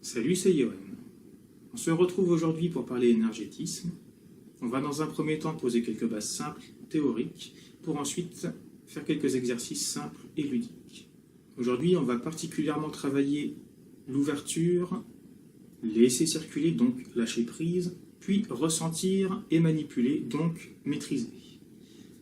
Salut, c'est Yoann. On se retrouve aujourd'hui pour parler énergétisme. On va dans un premier temps poser quelques bases simples, théoriques, pour ensuite faire quelques exercices simples et ludiques. Aujourd'hui, on va particulièrement travailler l'ouverture, laisser circuler, donc lâcher prise, puis ressentir et manipuler, donc maîtriser.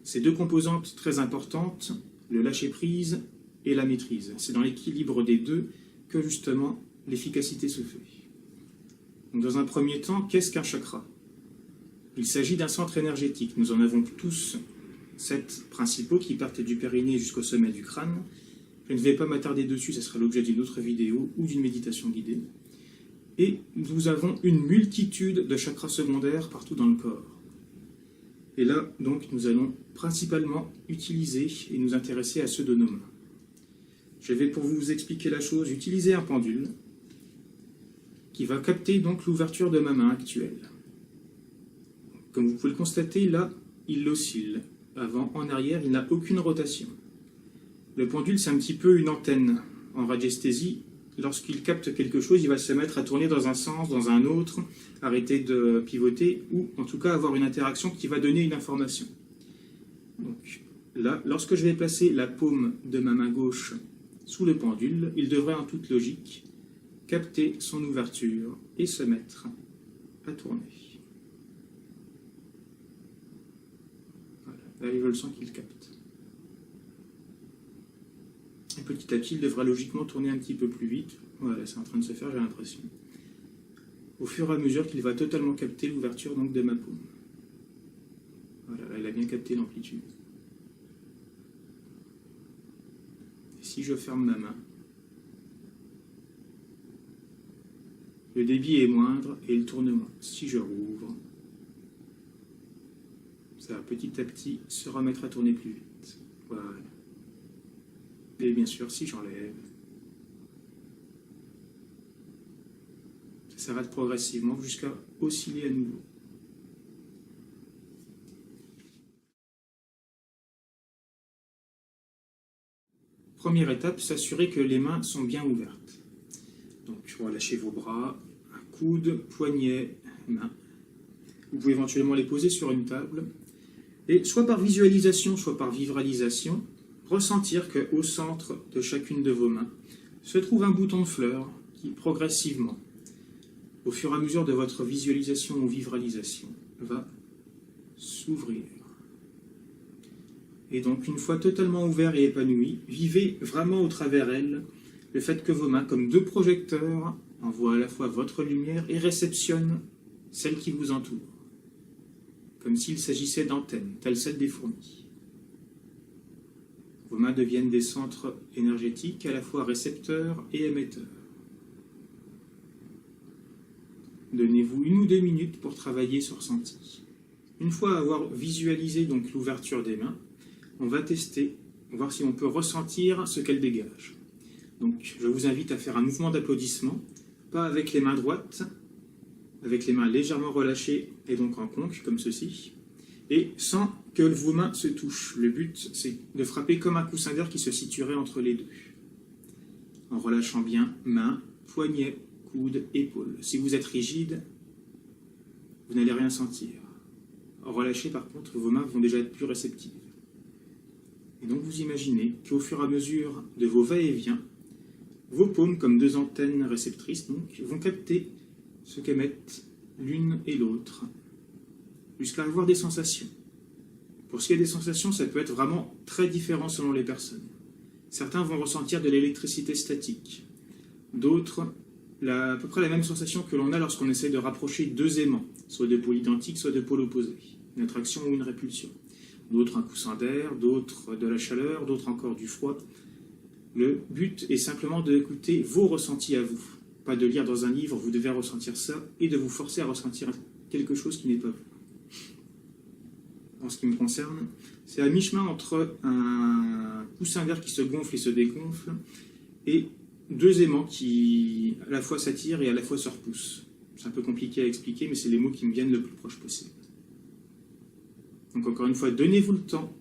Ces deux composantes très importantes, le lâcher prise et la maîtrise. C'est dans l'équilibre des deux que justement l'efficacité se fait. Donc, dans un premier temps, qu'est-ce qu'un chakra? Il s'agit d'un centre énergétique. Nous en avons tous 7 principaux qui partent du périnée jusqu'au sommet du crâne. Je ne vais pas m'attarder dessus, ce sera l'objet d'une autre vidéo ou d'une méditation guidée. Et nous avons une multitude de chakras secondaires partout dans le corps. Et là, donc, nous allons principalement utiliser et nous intéresser à ceux de nos mains. Je vais, pour vous expliquer la chose, utiliser un pendule qui va capter donc l'ouverture de ma main actuelle. Comme vous pouvez le constater, là, il oscille. Avant, en arrière, il n'a aucune rotation. Le pendule, c'est un petit peu une antenne. En radiesthésie, lorsqu'il capte quelque chose, il va se mettre à tourner dans un sens, dans un autre, arrêter de pivoter, ou en tout cas avoir une interaction qui va donner une information. Donc là, lorsque je vais placer la paume de ma main gauche sous le pendule, il devrait en toute logique capter son ouverture et se mettre à tourner. Voilà, là je le sens qu'il capte. Et petit à petit, il devra logiquement tourner un petit peu plus vite. Voilà, c'est en train de se faire, j'ai l'impression. Au fur et à mesure qu'il va totalement capter l'ouverture donc de ma paume. Voilà, là, il a bien capté l'amplitude. Si je ferme ma main, le débit est moindre et il tourne moins. Si je rouvre, ça va petit à petit se remettre à tourner plus vite. Voilà. Et bien sûr, si j'enlève, ça s'arrête progressivement jusqu'à osciller à nouveau. Première étape, s'assurer que les mains sont bien ouvertes. Donc, relâchez vos bras, un coude, poignet, main. Vous pouvez éventuellement les poser sur une table. Et soit par visualisation, soit par vibralisation, ressentir qu'au centre de chacune de vos mains se trouve un bouton de fleur qui, progressivement, au fur et à mesure de votre visualisation ou vibralisation, va s'ouvrir. Et donc, une fois totalement ouvert et épanoui, vivez vraiment au travers elle le fait que vos mains, comme 2 projecteurs, envoient à la fois votre lumière et réceptionnent celle qui vous entoure, comme s'il s'agissait d'antennes, telles celles des fourmis. Vos mains deviennent des centres énergétiques, à la fois récepteurs et émetteurs. Donnez-vous 1 ou 2 minutes pour travailler ce ressenti. Une fois avoir visualisé donc l'ouverture des mains, on va tester, voir si on peut ressentir ce qu'elle dégage. Donc, je vous invite à faire un mouvement d'applaudissement, pas avec les mains droites, avec les mains légèrement relâchées et donc en conque, comme ceci, et sans que vos mains se touchent. Le but, c'est de frapper comme un coussin d'air qui se situerait entre les deux. En relâchant bien main, poignet, coude, épaule. Si vous êtes rigide, vous n'allez rien sentir. Relâchez par contre, vos mains vont déjà être plus réceptives. Et donc vous imaginez qu'au fur et à mesure de vos va-et-vient, vos paumes, comme 2 antennes réceptrices, donc, vont capter ce qu'émettent l'une et l'autre, jusqu'à avoir des sensations. Pour ce qui est des sensations, ça peut être vraiment très différent selon les personnes. Certains vont ressentir de l'électricité statique. D'autres, à peu près la même sensation que l'on a lorsqu'on essaie de rapprocher 2 aimants, soit de pôles identiques, soit de pôles opposés, une attraction ou une répulsion. D'autres un coussin d'air, d'autres de la chaleur, d'autres encore du froid. Le but est simplement d'écouter vos ressentis à vous, pas de lire dans un livre, vous devez ressentir ça, et de vous forcer à ressentir quelque chose qui n'est pas vous. En ce qui me concerne, c'est à mi-chemin entre un coussin d'air qui se gonfle et se dégonfle, et 2 aimants qui à la fois s'attirent et à la fois se repoussent. C'est un peu compliqué à expliquer, mais c'est les mots qui me viennent le plus proche possible. Donc encore une fois, donnez-vous le temps,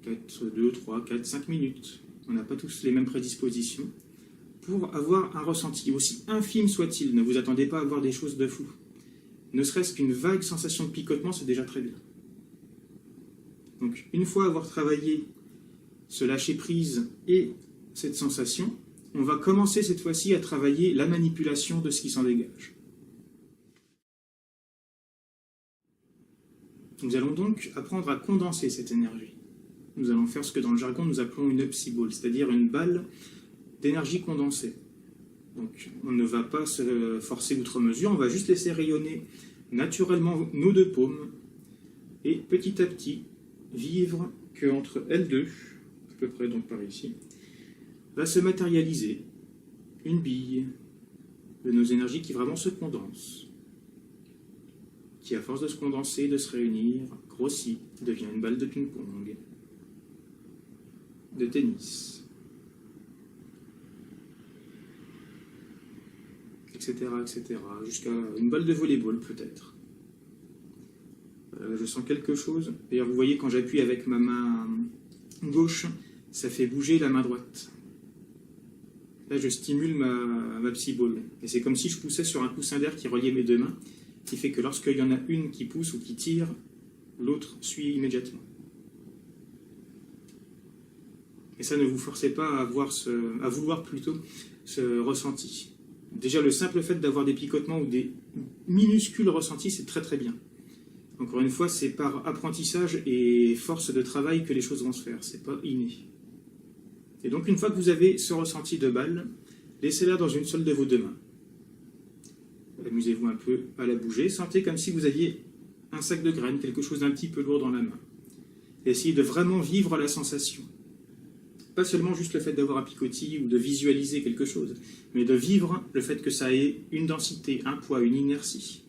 peut-être 2, 3, 4, 5 minutes. On n'a pas tous les mêmes prédispositions pour avoir un ressenti, aussi infime soit-il. Ne vous attendez pas à avoir des choses de fou. Ne serait-ce qu'une vague sensation de picotement, c'est déjà très bien. Donc, une fois avoir travaillé ce lâcher-prise et cette sensation, on va commencer cette fois-ci à travailler la manipulation de ce qui s'en dégage. Nous allons donc apprendre à condenser cette énergie. Nous allons faire ce que dans le jargon nous appelons une psyball, c'est-à-dire une balle d'énergie condensée. Donc on ne va pas se forcer outre mesure, on va juste laisser rayonner naturellement nos deux paumes et petit à petit vivre qu'entre L2, à peu près donc par ici, va se matérialiser une bille de nos énergies qui vraiment se condensent, qui à force de se condenser, de se réunir, grossit, devient une balle de ping-pong, de tennis, etc., etc., jusqu'à une balle de volley-ball peut-être. Je sens quelque chose. D'ailleurs, vous voyez, quand j'appuie avec ma main gauche, ça fait bouger la main droite. Là, je stimule ma psyball. Et c'est comme si je poussais sur un coussin d'air qui reliait mes deux mains, qui fait que lorsqu'il y en a une qui pousse ou qui tire, l'autre suit immédiatement. Et ça, ne vous forcez pas à vouloir plutôt ce ressenti. Déjà, le simple fait d'avoir des picotements ou des minuscules ressentis, c'est très très bien. Encore une fois, c'est par apprentissage et force de travail que les choses vont se faire, c'est pas inné. Et donc, une fois que vous avez ce ressenti de balle, laissez-la dans une seule de vos deux mains. Amusez-vous un peu à la bouger, sentez comme si vous aviez un sac de graines, quelque chose d'un petit peu lourd dans la main. Et essayez de vraiment vivre la sensation. Pas seulement juste le fait d'avoir un picotis ou de visualiser quelque chose, mais de vivre le fait que ça ait une densité, un poids, une inertie.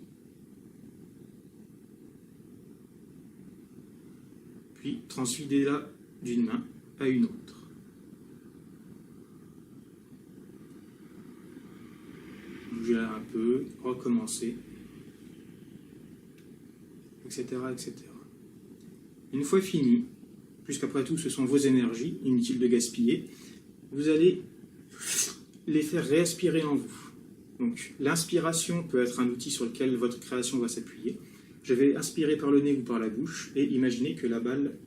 Puis transfidez-la d'une main à une autre. Bougez-la un peu, recommencez, etc., etc. Une fois fini, puisqu'après tout ce sont vos énergies, inutile de gaspiller, vous allez les faire réaspirer en vous. Donc l'inspiration peut être un outil sur lequel votre création va s'appuyer. Je vais inspirer par le nez ou par la bouche et imaginer que la balle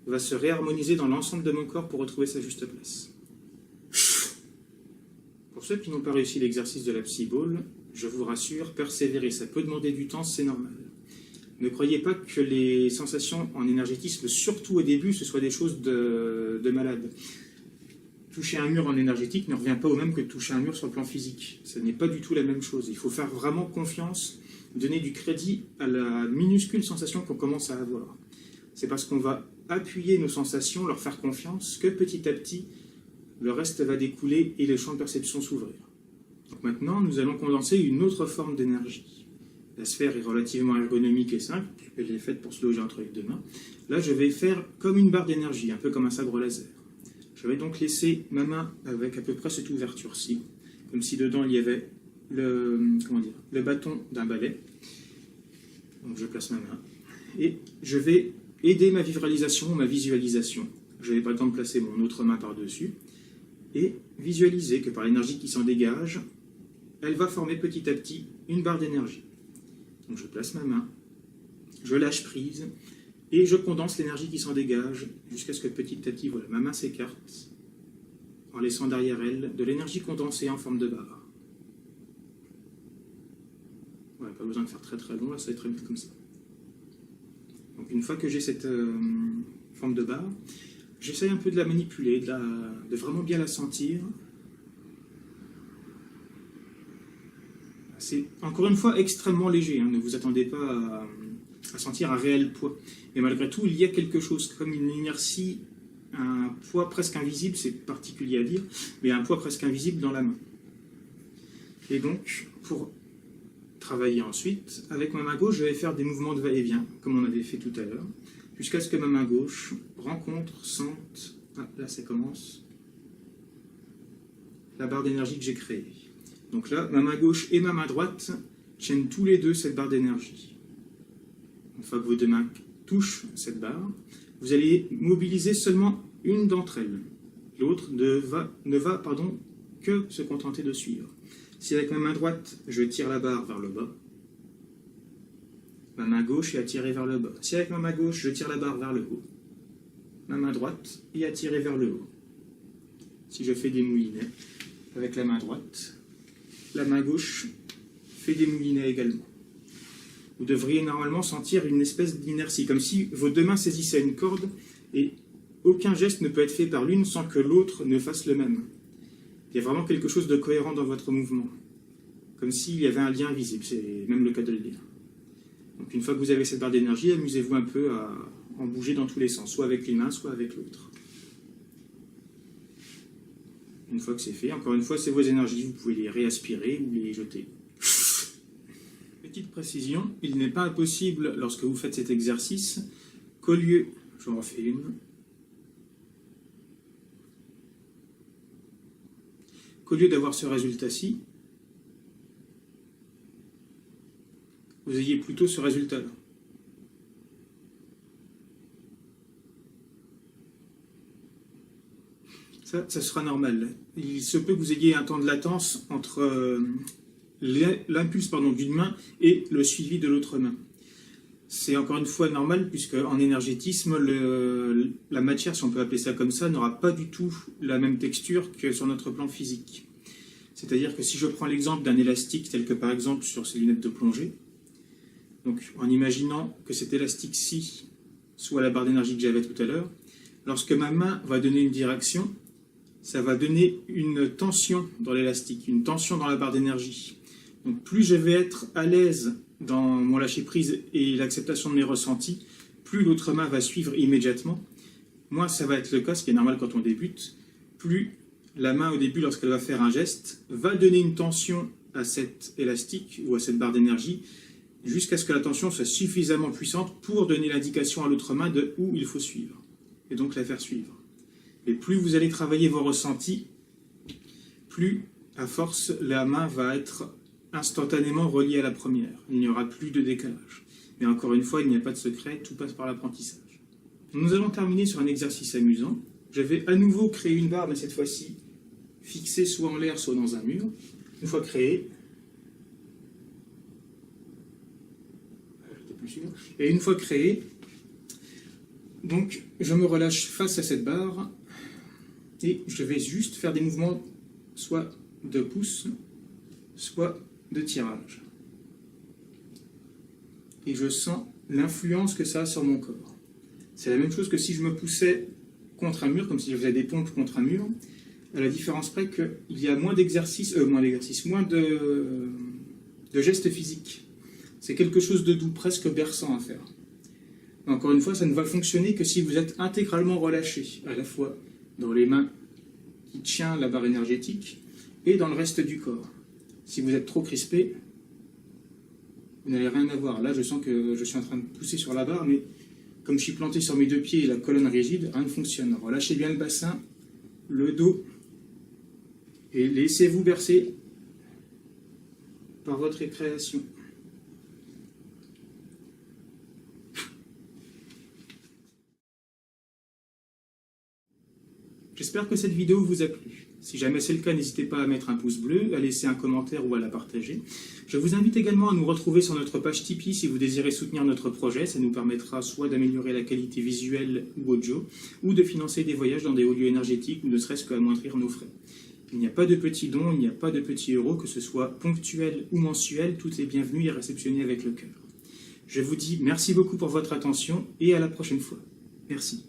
va se réharmoniser dans l'ensemble de mon corps pour retrouver sa juste place. Pour ceux qui n'ont pas réussi l'exercice de la psyball, je vous rassure, persévérer, ça peut demander du temps, c'est normal. Ne croyez pas que les sensations en énergétisme, surtout au début, ce soit des choses de malade. Toucher un mur en énergétique ne revient pas au même que toucher un mur sur le plan physique. Ce n'est pas du tout la même chose. Il faut faire vraiment confiance, donner du crédit à la minuscule sensation qu'on commence à avoir. C'est parce qu'on va appuyer nos sensations, leur faire confiance, que petit à petit, le reste va découler et les champs de perception s'ouvrir. Donc maintenant, nous allons condenser une autre forme d'énergie. La sphère est relativement ergonomique et simple, elle est faite pour se loger entre les deux mains. Là, je vais faire comme une barre d'énergie, un peu comme un sabre laser. Je vais donc laisser ma main avec à peu près cette ouverture-ci, comme si dedans il y avait le bâton d'un balai. Donc je place ma main et je vais aider ma visualisation, Je vais par exemple placer mon autre main par-dessus et visualiser que par l'énergie qui s'en dégage, elle va former petit à petit une barre d'énergie. Donc je place ma main, je lâche prise et je condense l'énergie qui s'en dégage jusqu'à ce que petit à petit, voilà, ma main s'écarte en laissant derrière elle de l'énergie condensée en forme de barre. Voilà, pas besoin de faire très très long, là ça va être très bien comme ça. Donc une fois que j'ai cette forme de barre, j'essaye un peu de la manipuler, de vraiment bien la sentir. C'est encore une fois extrêmement léger, hein, ne vous attendez pas à sentir un réel poids. Mais malgré tout, il y a quelque chose comme une inertie, un poids presque invisible, c'est particulier à dire, mais un poids presque invisible dans la main. Et donc, pour travailler ensuite, avec ma main gauche, je vais faire des mouvements de va-et-vient, comme on avait fait tout à l'heure, jusqu'à ce que ma main gauche rencontre, sente, là ça commence, la barre d'énergie que j'ai créée. Donc là, ma main gauche et ma main droite tiennent tous les deux cette barre d'énergie. Une fois que vos deux mains touchent cette barre, vous allez mobiliser seulement une d'entre elles. L'autre ne va que se contenter de suivre. Si avec ma main droite, je tire la barre vers le bas, ma main gauche est attirée vers le bas. Si avec ma main gauche, je tire la barre vers le haut, ma main droite est attirée vers le haut. Si je fais des moulinets avec la main droite, la main gauche fait des moulinets également. Vous devriez normalement sentir une espèce d'inertie, comme si vos deux mains saisissaient une corde et aucun geste ne peut être fait par l'une sans que l'autre ne fasse le même. Il y a vraiment quelque chose de cohérent dans votre mouvement, comme s'il y avait un lien visible, c'est même le cas de le dire. Donc une fois que vous avez cette barre d'énergie, amusez-vous un peu à en bouger dans tous les sens, soit avec une main, soit avec l'autre. Une fois que c'est fait, encore une fois, c'est vos énergies, vous pouvez les réaspirer ou les jeter. Petite précision, il n'est pas impossible, lorsque vous faites cet exercice, qu'au lieu, j'en refais une, qu'au lieu d'avoir ce résultat-ci, vous ayez plutôt ce résultat-là. Ça sera normal. Il se peut que vous ayez un temps de latence entre l'impulse d'une main et le suivi de l'autre main. C'est encore une fois normal, puisque en énergétisme, la matière, si on peut appeler ça comme ça, n'aura pas du tout la même texture que sur notre plan physique. C'est-à-dire que si je prends l'exemple d'un élastique, tel que par exemple sur ces lunettes de plongée, donc en imaginant que cet élastique-ci soit la barre d'énergie que j'avais tout à l'heure, lorsque ma main va donner une direction, ça va donner une tension dans l'élastique, une tension dans la barre d'énergie. Donc plus je vais être à l'aise dans mon lâcher-prise et l'acceptation de mes ressentis, plus l'autre main va suivre immédiatement. Moins ça va être le cas, ce qui est normal quand on débute, plus la main au début, lorsqu'elle va faire un geste, va donner une tension à cet élastique ou à cette barre d'énergie, jusqu'à ce que la tension soit suffisamment puissante pour donner l'indication à l'autre main de où il faut suivre, et donc la faire suivre. Et plus vous allez travailler vos ressentis, plus, à force, la main va être instantanément reliée à la première. Il n'y aura plus de décalage. Mais encore une fois, il n'y a pas de secret, tout passe par l'apprentissage. Nous allons terminer sur un exercice amusant. Je vais à nouveau créer une barre, mais cette fois-ci fixée soit en l'air, soit dans un mur. Une fois créée, et une fois créée, donc je me relâche face à cette barre et je vais juste faire des mouvements soit de pouce, soit de tirage. Et je sens l'influence que ça a sur mon corps. C'est la même chose que si je me poussais contre un mur, comme si je faisais des pompes contre un mur, à la différence près qu'il y a moins d'exercices, moins de gestes physiques. C'est quelque chose de doux, presque berçant à faire. Encore une fois, ça ne va fonctionner que si vous êtes intégralement relâché, à la fois dans les mains qui tiennent la barre énergétique et dans le reste du corps. Si vous êtes trop crispé, vous n'allez rien avoir. Là, je sens que je suis en train de pousser sur la barre, mais comme je suis planté sur mes deux pieds et la colonne rigide, rien ne fonctionne. Relâchez bien le bassin, le dos, et laissez-vous bercer par votre récréation. J'espère que cette vidéo vous a plu. Si jamais c'est le cas, n'hésitez pas à mettre un pouce bleu, à laisser un commentaire ou à la partager. Je vous invite également à nous retrouver sur notre page Tipeee si vous désirez soutenir notre projet. Ça nous permettra soit d'améliorer la qualité visuelle ou audio, ou de financer des voyages dans des hauts lieux énergétiques, ou ne serait-ce qu'amoindrir nos frais. Il n'y a pas de petits dons, il n'y a pas de petits euros, que ce soit ponctuel ou mensuel, tout est bienvenu et réceptionné avec le cœur. Je vous dis merci beaucoup pour votre attention et à la prochaine fois. Merci.